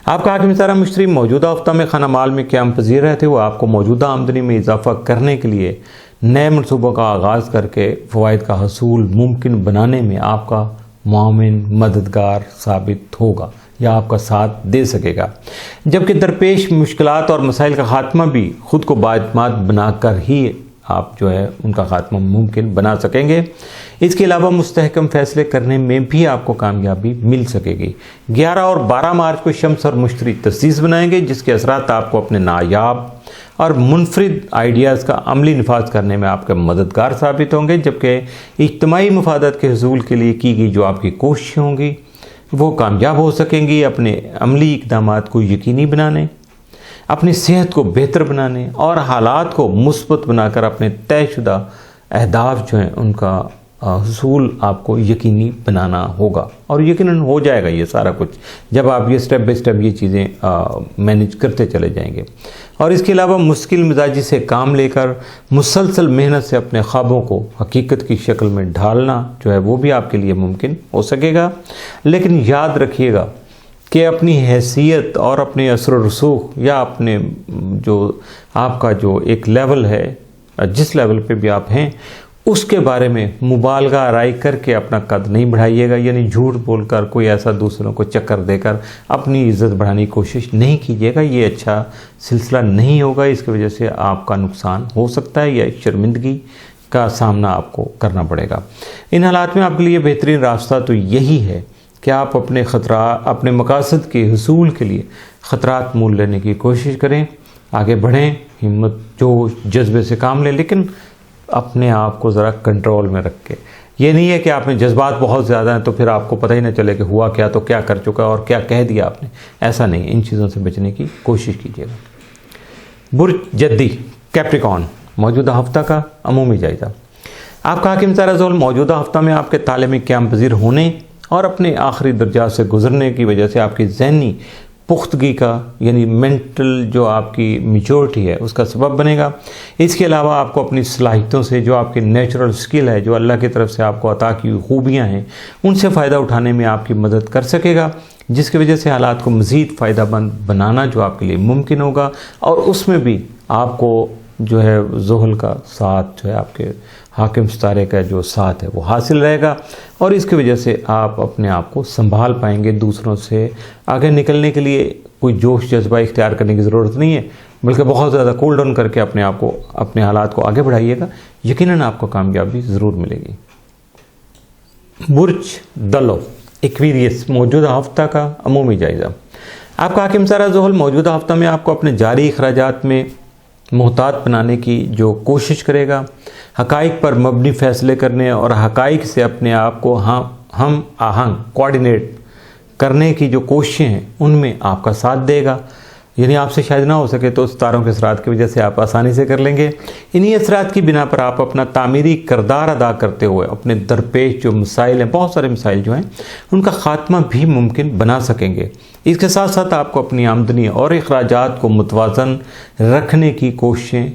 [SPEAKER 1] आपका हाकिम सारा मुश्तरी मौजूदा हफ्ता में खाना माल में क़याम पज़ीर रहते हुए आपको मौजूदा आमदनी में इजाफा करने के लिए नए मनसूबों का आगाज़ करके फ़वाइद का हसूल मुमकिन बनाने में आपका मुआविन मददगार साबित होगा या आपका साथ दे सकेगा। जबकि दरपेश मुश्किलात और मसाइल का ख़ात्मा भी ख़ुद को बाएतमाद बनाकर ही आप जो है उनका ख़ात्मा मुमकिन बना सकेंगे। इसके अलावा मुस्तहकम फ़ैसले करने में भी आपको कामयाबी मिल सकेगी। 11 और 12 मार्च को शम्स और मुश्तरी तस्दीस बनाएंगे, जिसके असरात आपको अपने नायाब और मुनफरिद आइडियाज़ का अमली निफाज करने में आपके मददगार साबित होंगे। जबकि इज्तिमाई मफादत के हसूल के लिए की गई जो आपकी कोशिशें होंगी वो कामयाब हो सकेंगी अपने अमली इक़दामात को यकीनी बनाने, अपनी सेहत को बेहतर बनाने और हालात को मुस्बत बनाकर अपने तयशुदा अहदाफ जो हैं उनका हसूल आपको यकीनी बनाना होगा। और यकीनन हो जाएगा ये सारा कुछ जब आप ये स्टेप बाय स्टेप ये चीज़ें मैनेज करते चले जाएंगे। और इसके अलावा मुश्किल मिजाजी से काम लेकर मुसलसल मेहनत से अपने ख्वाबों को हकीकत की शक्ल में ढालना जो है वो भी आपके लिए मुमकिन हो सकेगा। लेकिन याद रखिएगा कि अपनी हैसियत और अपने असर रसूख या अपने जो आपका जो एक लेवल है, जिस लेवल पे भी आप हैं उसके बारे में मुबालगा आराई करके अपना कद नहीं बढ़ाइएगा। यानी झूठ बोलकर कोई ऐसा दूसरों को चक्कर देकर अपनी इज़्ज़त बढ़ाने की कोशिश नहीं कीजिएगा। ये अच्छा सिलसिला नहीं होगा, इसकी वजह से आपका नुकसान हो सकता है या शर्मिंदगी का सामना आपको करना पड़ेगा। इन हालात में आपके लिए बेहतरीन रास्ता तो यही है कि आप अपने मकासद के हसूल के लिए ख़तरात मोल लेने की कोशिश करें, आगे बढ़ें, हिम्मत जोश जज्बे से काम लें, लेकिन अपने आप को ज़रा कंट्रोल में रख के। ये नहीं है कि आप में जज्बात बहुत ज़्यादा हैं तो फिर आपको पता ही ना चले कि हुआ क्या, तो क्या कर चुका और क्या कह दिया आपने। ऐसा नहीं, इन चीज़ों से बचने की कोशिश कीजिएगा। बुर्ज जद्दी कैप्रिकॉन मौजूदा हफ्ता का अमूमी जायज़ा। आपका हाकिम सारा ज़ोल मौजूदा हफ्ता में आपके तालीमी क़याम पज़ीर होने और अपने आखिरी दर्जा से गुजरने की वजह से आपकी ज़हनी पुख्तगी का यानी मेंटल जो आपकी मेच्योरिटी है उसका सबब बनेगा। इसके अलावा आपको अपनी सलाहियतों से जो आपकी नेचुरल स्किल है, जो अल्लाह की तरफ से आपको अता की हुई खूबियाँ हैं, उनसे फ़ायदा उठाने में आपकी मदद कर सकेगा, जिसकी वजह से हालात को मज़ीद फ़ायदामंद बनाना जो आपके लिए मुमकिन होगा। और उसमें भी आपको जो है ज़ोहल का साथ जो है आपके हाकिम सितारे का जो साथ है वो हासिल रहेगा, और इसकी वजह से आप अपने आप को संभाल पाएंगे। दूसरों से आगे निकलने के लिए कोई जोश जज्बा इख्तियार करने की ज़रूरत नहीं है, बल्कि बहुत ज़्यादा कूल डाउन करके अपने आप को, अपने हालात को आगे बढ़ाइएगा, यकीनन आपको कामयाबी ज़रूर मिलेगी। बुर्ज दलो एक्वेरियस मौजूदा हफ्ता का अमूमी जायज़ा। आपका हाकिम सारा ज़ोहल मौजूदा हफ्ता में आपको अपने जारी अखराजात में मोहतात बनाने की जो कोशिश करेगा, हकाइक पर मबनी फ़ैसले करने और हकाइक से अपने आप को हम आहंग कोऑर्डिनेट करने की जो कोशिशें हैं उनमें आपका साथ देगा। यानी आपसे शायद ना हो सके तो सितारों के असरात की वजह से आप आसानी से कर लेंगे। इन्हीं असरात की बिना पर आप अपना तामीरी किरदार अदा करते हुए अपने दरपेश जो मसाइल हैं, बहुत सारे मसाइल जो हैं, उनका ख़ात्मा भी मुमकिन बना सकेंगे। इसके साथ साथ आपको अपनी आमदनी और अखराजात को मुतवाज़न रखने की कोशिशें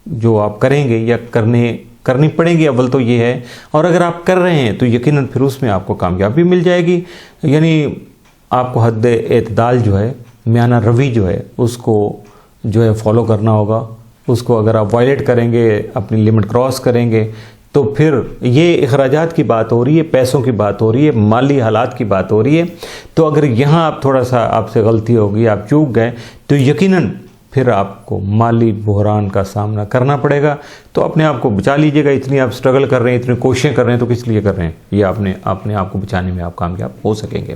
[SPEAKER 1] जो आप करेंगे या करनी पड़ेगी, अव्वल तो ये है, और अगर आप कर रहे हैं तो यकीनन फिर उसमें आपको कामयाबी मिल जाएगी। यानी आपको हद एतदाल जो है, मियाना रवि जो है, उसको जो है फॉलो करना होगा। उसको अगर आप वायलेट करेंगे, अपनी लिमिट क्रॉस करेंगे, तो फिर ये अखराजात की बात हो रही है, पैसों की बात हो रही है, माली हालात की बात हो रही है। तो अगर यहाँ आप थोड़ा सा आपसे गलती होगी, आप चूक गए, तो यकीनन फिर आपको माली बहरान का सामना करना पड़ेगा। तो अपने आप को बचा लीजिएगा। इतनी आप स्ट्रगल कर रहे हैं, इतनी कोशिशें कर रहे हैं, तो किस लिए कर रहे हैं? ये अपने आप को बचाने में आप कामयाब हो सकेंगे।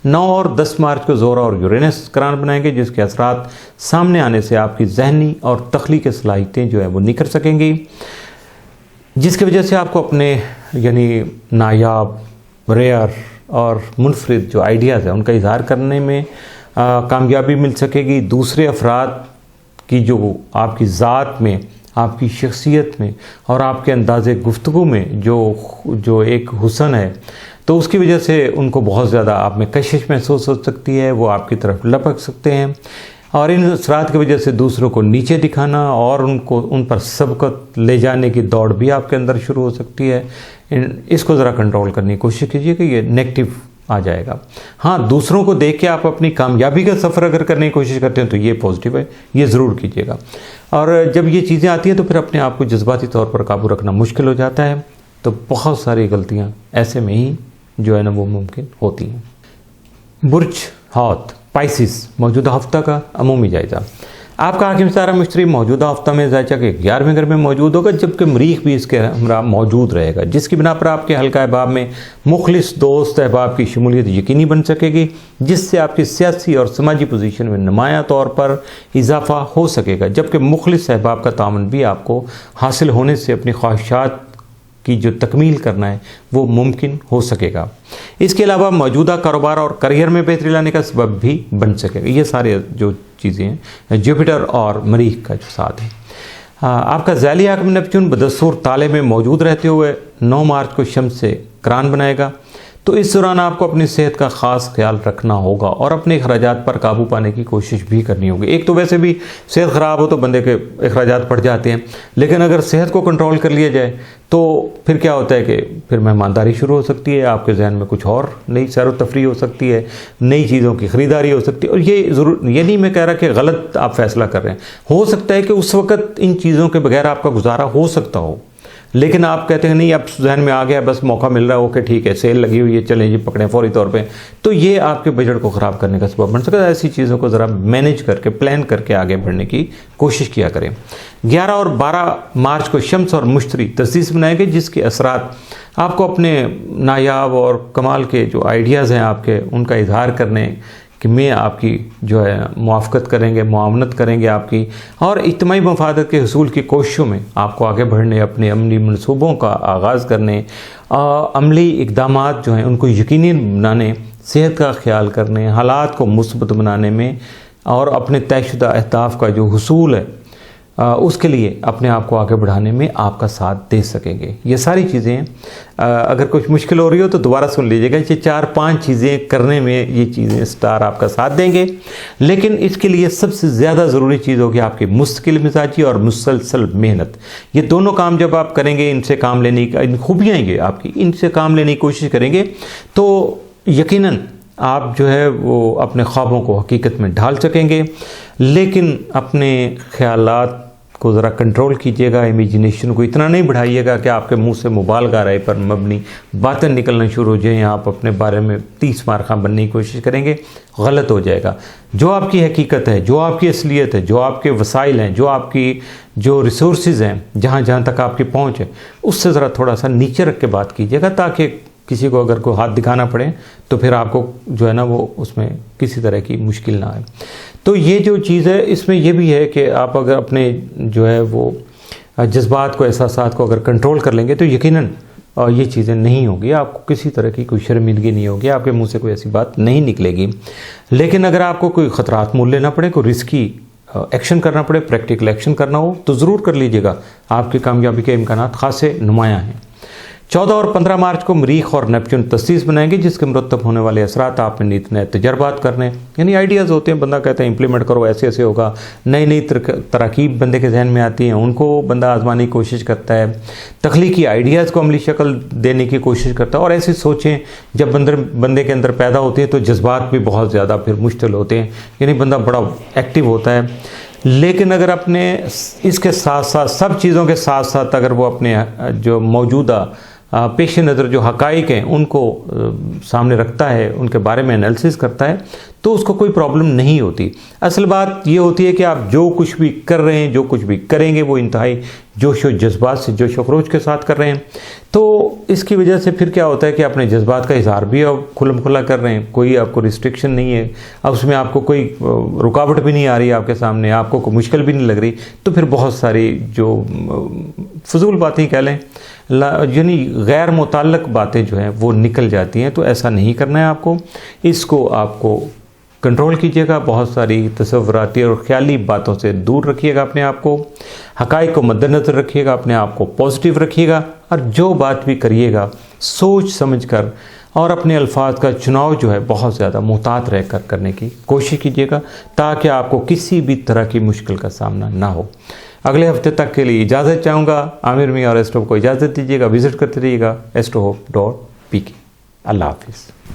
[SPEAKER 1] 9 और 10 मार्च को ज़ोरा और यूरेनस करान बनाएंगे, जिसके असरात सामने आने से आपकी जहनी और तख्लीकी सलाहियतें जो है वो निखर सकेंगी, जिसकी वजह से आपको अपने यानी नायाब, रेयर और मुनफरिद जो आइडियाज़ हैं उनका इजहार करने में कामयाबी मिल सकेगी। दूसरे अफराद की जो आपकी ज़ात में, आपकी शख्सियत में और आपके अंदाज़े गुफ्तगू में जो एक हुस्न है, तो उसकी वजह से उनको बहुत ज़्यादा आप में कशिश महसूस हो सकती है, वो आपकी तरफ लपक सकते हैं। और इन असरात की वजह से दूसरों को नीचे दिखाना और उन पर सबकत ले जाने की दौड़ भी आपके अंदर शुरू हो सकती है। इसको ज़रा कंट्रोल करने की कोशिश कीजिए कि ये नेगेटिव आ जाएगा। हाँ, दूसरों को देख के आप अपनी कामयाबी का सफ़र अगर करने की कोशिश करते हैं तो ये पॉजिटिव है, ये ज़रूर कीजिएगा। और जब ये चीज़ें आती हैं तो फिर अपने आप को जज्बाती तौर पर काबू रखना मुश्किल हो जाता है, तो बहुत सारी गलतियाँ ऐसे में ही जो है ना वो मुमकिन होती हैं। बुर्ज हौत पाइसिस मौजूदा हफ्ता का अमूमी जायज़ा। आपका हाकिम सारा मुश्तरी मौजूदा हफ्ता में ज़ायचा के 11वें घर में मौजूद होगा, जबकि मरीख भी इसके हमरा मौजूद रहेगा, जिसकी बिना पर आपके हल्का अहबाब में मुखलिस दोस्त अहबाब की शमूलियत यकीनी बन सकेगी, जिससे आपकी सियासी और समाजी पोजीशन में नुमायां तौर पर इजाफा हो सकेगा। जबकि मुखलिस अहबाब का तावन भी आपको हासिल होने से अपनी ख्वाहिशात की जो तकमील करना है वो मुमकिन हो सकेगा। इसके अलावा मौजूदा कारोबार और करियर में बेहतरी लाने का सबब भी बन सकेगा। ये सारे जो चीज़ें हैं जुपिटर और मरीख का जो साथ है। आपका ज़ैली हाकिम नेपच्यून बदस्तूर ताले में मौजूद रहते हुए 9 मार्च को शम्स से करान बनाएगा, तो इस दौरान आपको अपनी सेहत का ख़ास ख्याल रखना होगा और अपने अखराजात पर काबू पाने की कोशिश भी करनी होगी। एक तो वैसे भी सेहत ख़राब हो तो बंदे के अखराजात बढ़ जाते हैं, लेकिन अगर सेहत को कंट्रोल कर लिया जाए तो फिर क्या होता है कि फिर मेहमानदारी शुरू हो सकती है, आपके जहन में कुछ और नई सैर व तफरी हो सकती है, नई चीज़ों की ख़रीदारी हो सकती है। और ये नहीं मैं कह रहा कि गलत आप फैसला कर रहे हैं, हो सकता है कि उस वक़्त इन चीज़ों के बगैर आपका गुजारा हो सकता हो, लेकिन आप कहते हैं नहीं अब जहन में आ गया, बस मौका मिल रहा है, ओके ठीक है, सेल लगी हुई है, चलें जी पकड़ें फौरी तौर पे, तो ये आपके बजट को ख़राब करने का सबब बन सकता है। ऐसी चीज़ों को ज़रा मैनेज करके, प्लान करके आगे बढ़ने की कोशिश किया करें। 11 और 12 मार्च को शम्स और मुश्तरी तस्दीस बनाएंगे, जिसके असरात आपको अपने नायाब और कमाल के जो आइडियाज़ हैं आपके, उनका इजहार करने कि में आपकी जो है मुआफ़क़त करेंगे, मुआवनत करेंगे आपकी, और इज्तिमाई मफादत के हसूल की कोशिशों में आपको आगे बढ़ने, अपने अमली मनसूबों का आगाज़ करने, अमली इक़दामात जो हैं उनको यकीनी बनाने, सेहत का ख्याल करने, हालात को मुस्बत बनाने में और अपने तयशुदा अहदाफ़ का जो हसूल है उसके लिए अपने आप को आगे बढ़ाने में आपका साथ दे सकेंगे। ये सारी चीज़ें अगर कुछ मुश्किल हो रही हो तो दोबारा सुन लीजिएगा। ये 4-5 चीज़ें करने में ये चीज़ें स्टार आपका साथ देंगे, लेकिन इसके लिए सबसे ज़्यादा ज़रूरी चीज़ होगी आपकी मुस्तकिल मिजाजी और मुसलसल मेहनत। ये दोनों काम जब आप करेंगे, इनसे काम लेने की इन खूबियाँ ये आपकी, इनसे काम लेने की कोशिश करेंगे तो यकीनन आप जो है वो अपने ख्वाबों को हकीकत में ढाल सकेंगे। लेकिन अपने ख़यालात को ज़रा कंट्रोल कीजिएगा, इमेजिनेशन को इतना नहीं बढ़ाइएगा कि आपके मुंह से मुबालगा राय पर मबनी बातें निकलना शुरू हो जाएं, आप अपने बारे में 30 मार्का बनने की कोशिश करेंगे, गलत हो जाएगा। जो आपकी हकीकत है, जो आपकी असलियत है, जो आपके वसाइल हैं, जो आपकी जो रिसोर्सेज हैं, जहाँ जहाँ तक आपकी पहुँच है, उससे ज़रा थोड़ा सा नीचे रख के बात कीजिएगा, ताकि किसी को अगर कोई हाथ दिखाना पड़े तो फिर आपको जो है ना वो उसमें किसी तरह की मुश्किल ना आए। तो ये जो चीज़ है इसमें ये भी है कि आप अगर अपने जो है वो जज्बात को, एहसासात को अगर कंट्रोल कर लेंगे तो यकीनन ये चीज़ें नहीं होगी, आपको किसी तरह की कोई शर्मिंदगी नहीं होगी, आपके मुंह से कोई ऐसी बात नहीं निकलेगी। लेकिन अगर आपको कोई ख़तरात मोल लेना पड़े, कोई रिस्की एक्शन करना पड़े, प्रैक्टिकल एक्शन करना हो तो ज़रूर कर लीजिएगा, आपकी कामयाबी के इम्कानात खासे नुमायाँ हैं। 14 और 15 मार्च को मरीख और नेपच्यून तस्दीस बनाएंगे, जिसके मुरतब होने वाले असरात आप में नीत नए तजर्बात करने, यानी आइडियाज़ होते हैं, बंदा कहता है इंप्लीमेंट करो, ऐसे ऐसे होगा, नई नई तरकीब बंदे के जहन में आती हैं, उनको बंदा आजमाने की कोशिश करता है, तख्लीकी आइडियाज़ को अमली शक्ल देने की कोशिश करता है। और ऐसी सोचें जब बंदे के अंदर पैदा होती हैं तो जज्बात भी बहुत ज़्यादा फिर मुश्किल होते हैं, यानी बंदा बड़ा एक्टिव होता है। लेकिन अगर अपने इसके साथ साथ, सब चीज़ों के साथ साथ अगर वो अपने जो मौजूदा पेश नज़र जो हक़ाइक़ हैं उनको सामने रखता है, उनके बारे में एनालिसिस करता है, तो उसको कोई प्रॉब्लम नहीं होती। असल बात ये होती है कि आप जो कुछ भी कर रहे हैं, जो कुछ भी करेंगे, वो इंतहाई जोश व जज्बात से, जोश व खरोश के साथ कर रहे हैं। तो इसकी वजह से फिर क्या होता है कि अपने जज्बात का इजहार भी आप खुल्म खुला कर रहे हैं, कोई आपको रिस्ट्रिक्शन नहीं है, अब उसमें आपको कोई रुकावट भी नहीं आ रही आपके सामने, आपको कोई मुश्किल भी नहीं लग रही, तो फिर बहुत सारी जो फजूल बातें कह लें, यानी गैर मुताल्लक बातें जो हैं वो निकल जाती हैं। तो ऐसा नहीं करना है आपको, इसको आपको कंट्रोल कीजिएगा, बहुत सारी तसव्वुराती और ख्याली बातों से दूर रखिएगा अपने आप को, हक़ाइक़ को मद्देनज़र रखिएगा, अपने आप को पॉजिटिव रखिएगा, और जो बात भी करिएगा सोच समझ कर और अपने अल्फाज का चुनाव जो है बहुत ज़्यादा मुहतात रह कर करने की कोशिश कीजिएगा, ताकि आपको किसी भी तरह की मुश्किल का सामना ना हो। अगले हफ्ते तक के लिए इजाज़त चाहूँगा। आमिर मियां और एस्ट्रो को इजाज़त दीजिएगा, विज़िट करते रहिएगा astrohope.pk। अल्लाह हाफिज़।